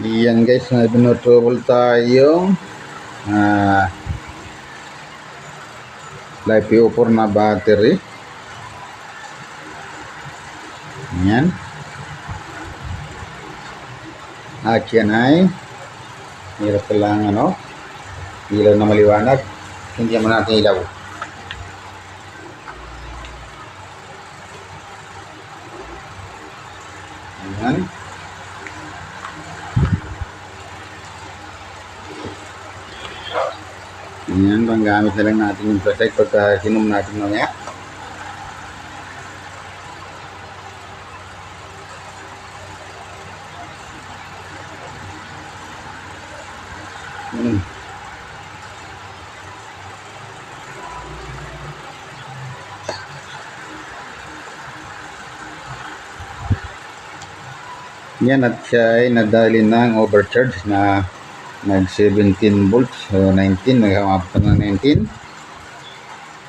Yan guys, may binotrouble tayong LiPo4 na battery. Yan. At yan ay hirap lang ilaw na maliwanag. Hindi naman natin ilaw. Yan. Yan, panggamit na lang natin yung protect pagka kinom natin mamaya. Yan, at siya ay nadali ng overcharge na nag 17 volts, so 19, nag-amap ng 19.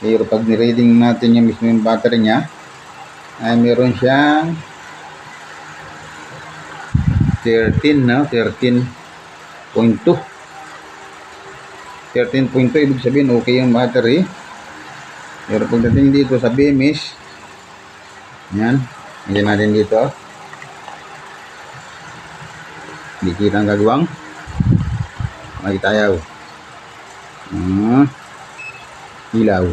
Pero pag ni-reading natin yung mismo yung battery niya, ay meron siyang 13, no? 13.2. 13.2, ibig sabihin okay yung battery. Pero pagdating dito sa BMS, yan, hindi natin dito. Hindi kita ang gagawang. Makita ayaw. Ilaw.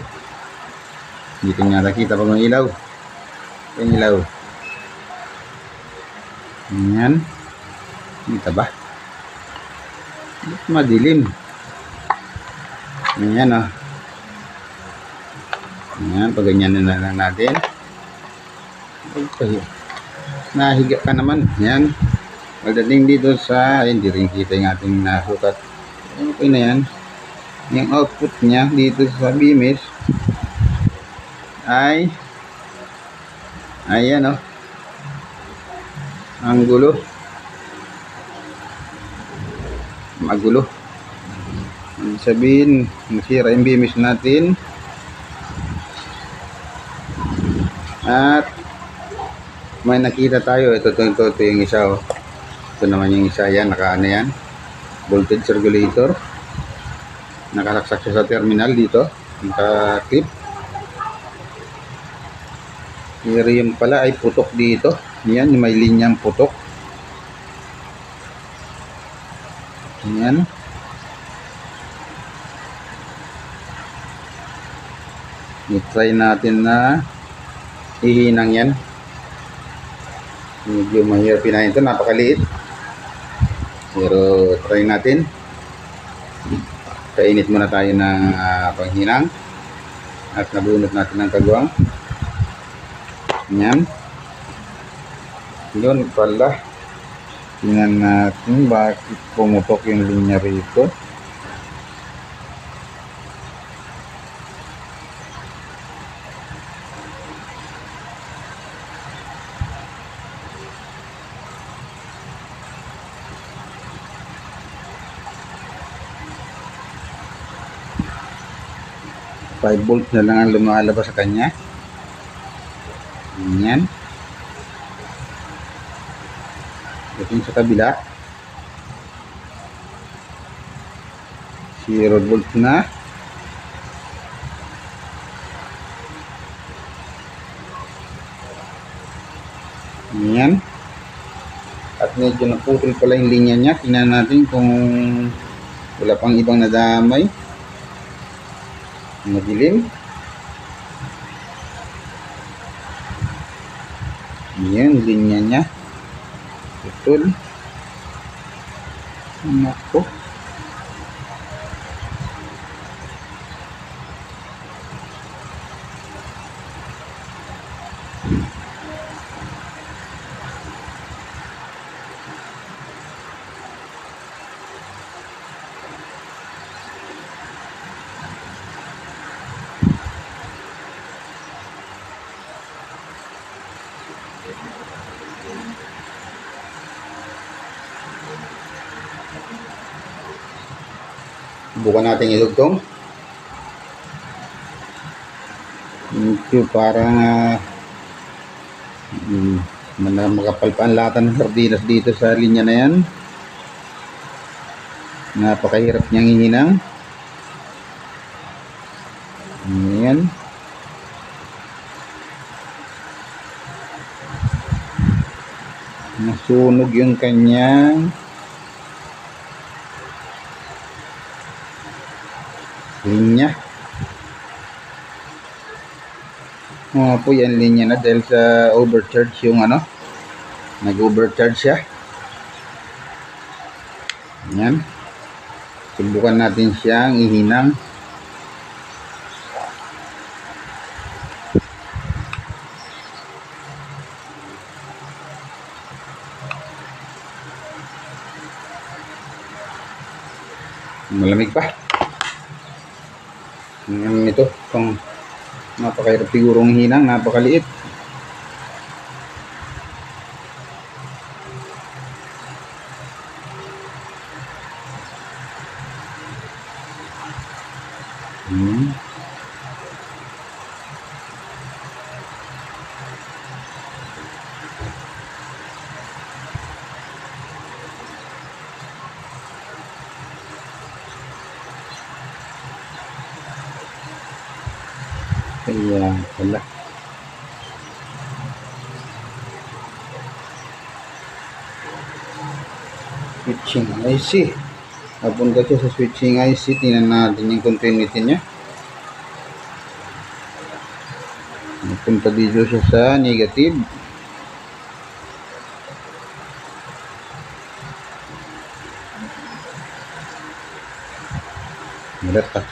Dito nga nakita pag may ilaw. Yung ilaw. Yan. Kita ba? Madilim. Yan o. Yan. Pag ganyan na lang natin. Nahiga ka naman. Yan. Pagdating dito sa, hindi rin kita yung ating nasukat. Okay na yan. Yung output niya dito sa BMS ay ayan ang gulo. Magulo. Sabihin, nasira yung BMS natin. At may nakita tayo. Ito yung isa Ito naman yung isa yan, naka-ano yan, voltage regulator. Nakalaksak siya sa terminal dito, naka-clip. Pero yung pala ay putok dito. Yan, may linyang putok. Yan. I-try natin na ihinang yan. Medyo mahirap na ito, napakaliit. Pero try natin. Kainit muna tayo ng panghinang. At nabunot natin ng kagwang. Yan. Yun pala. Tingnan natin bakit pumutok yung linya rito. Five volts na lang ang lumalabas sa kanya. Yan. Ito sa kabila. 0 volts na. Yan. At medyo naputol pala yung linya niya. Tingnan natin kung wala pang ibang nadamay. Madilim. Yan, linya niya. Putol. Nako. Bukan natin ilugtong. Ito parang makapal pa ang lata ng sardinas dito sa linya na yan. Napakahirap niyang hihinang. Ayan. Nasunog yung kanyang linya. Po yan linya na dahil sa overcharge yung ano. Nag-overcharge siya. Ayan. Subukan natin siyang ihinang. Malamig pa. Ito, itong napakahirap sigurong hinang, napakaliit. Kaya pala. Switching IC. Napunta siya sa switching IC. Tingnan natin yung continuity niya. Napunta dito siya sa negative. Malata.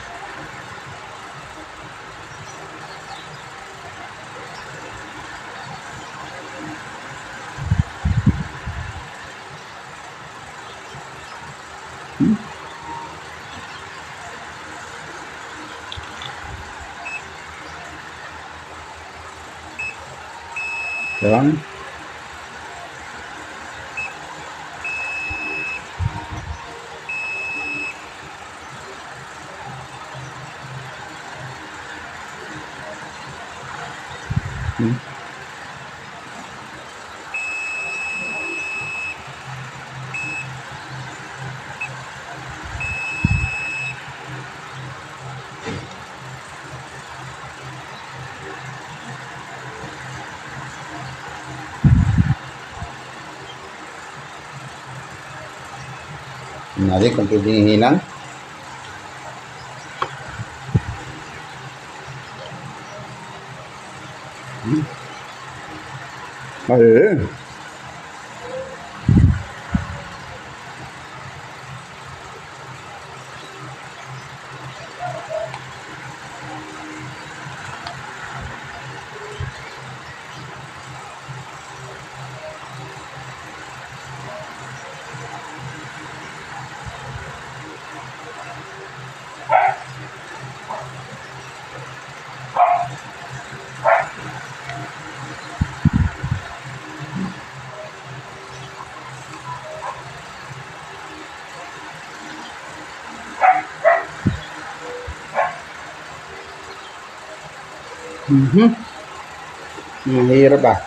Yan. Natin kung pwedeng hilang. Ayun. Mahirap ah.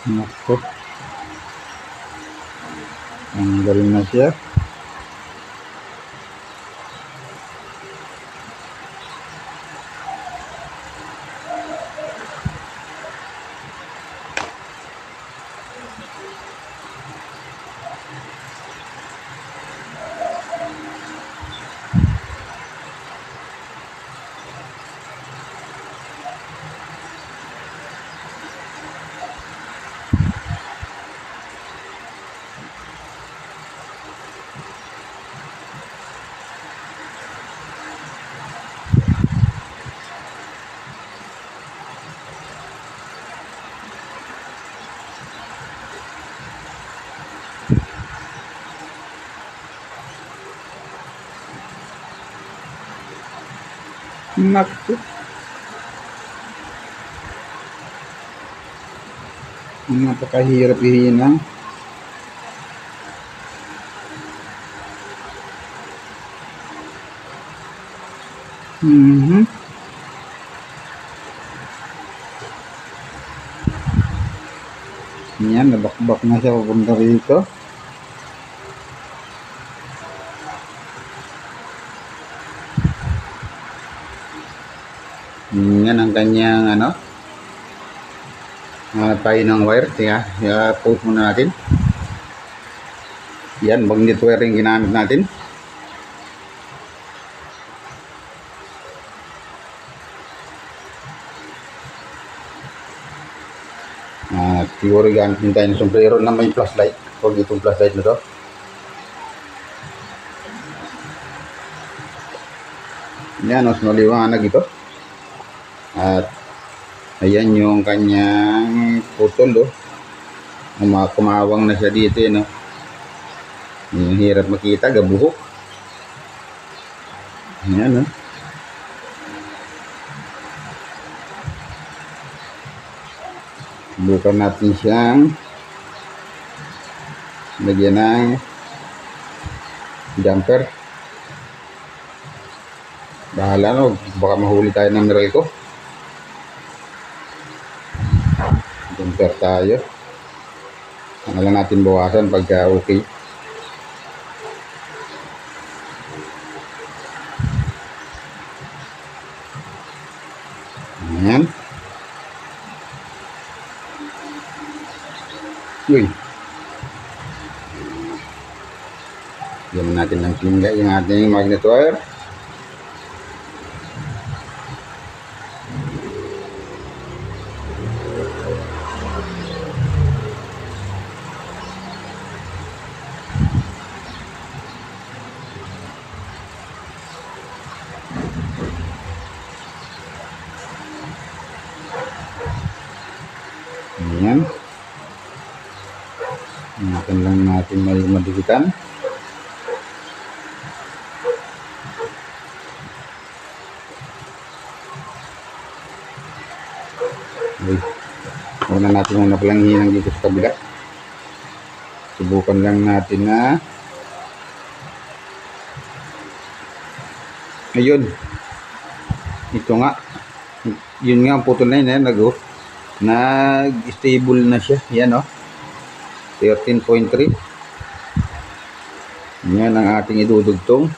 Nako. Tanggal na siya. Nako. Napakahirap ihinang. Mhm. Yan, nabakbak na siya papunta rito. Yan ang kanyang ano. Tayo ng wire. Kaya post muna natin. Yan, magnet wiring ginamit natin. Siguro gamit din tayo ng sombrero na may flashlight. Huwag itong flashlight na to. Yan, mas maliwanag ito. At ayan yung kanyang putol, oh. Kumawang na siya dito, no? Yung hirap makita, gabuhok. Ayan, no? Subukan natin siyang lagyan ng jumper. Bahala, no? Baka mahuli tayo ng Meralco. Jumper tayo. Ano lang natin bawasan pagka okay. Ayan. Yun. Yan natin ng pinga yung ating magnet wire. Ayan. Natin lang natin may madikitan. Okay. Una natin muna palang hinang dito sa kabila. Subukan lang natin na ayun. Ito nga. Yun nga ang putol na yun. Nag-stable na siya. Yan, oh. 13.3. Yan ang ating idudugtong.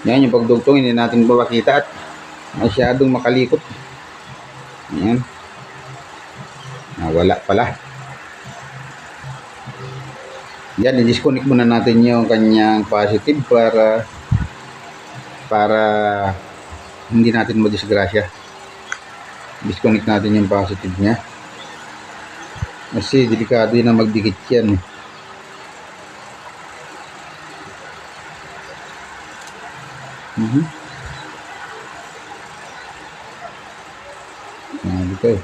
Yan yung pagdugtong, hindi natin mapakita at masyadong makalikot. Yan. Wala pala. Yan, i-disconnect muna natin yung kanyang positive para hindi natin madisgrasya. Disconnect natin yung positive niya. Kasi delikado yun na magdikit yan. Dito eh.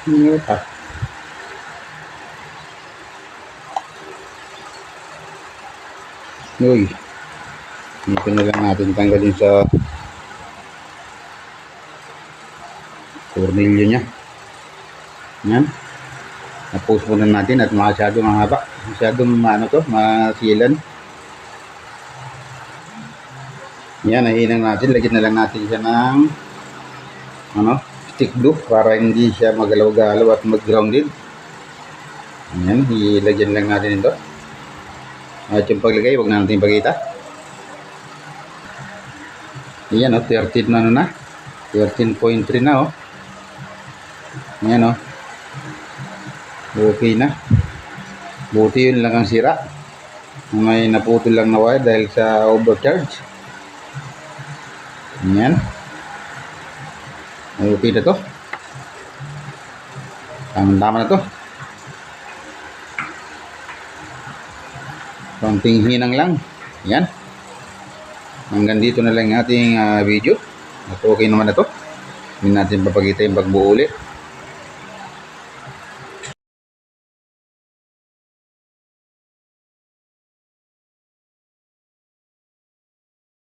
Ini apa? Uy, dito na lang natin tanggalin sa tornilyo niya. Yan. Na-post muna natin at masyadong mahaba. Masyadong masilan. Yan, nahinang natin. Lagyan na lang natin siya ng stick glue para hindi siya magalaw-galaw at mag-grounded. Yan, ilagyan lang natin ito. At yung paglagay, huwag na natin ipakita. Yan 13 na 13.3 na Yan okay na. Buti yun lang ang sira. May naputol lang na wire dahil sa overcharge. Yan. Okay na to. Tama na to. Konting hinang lang. Yan. Hanggang dito na lang yung ating video. At okay naman na to. Hindi natin papakita yung pagbuo ulit.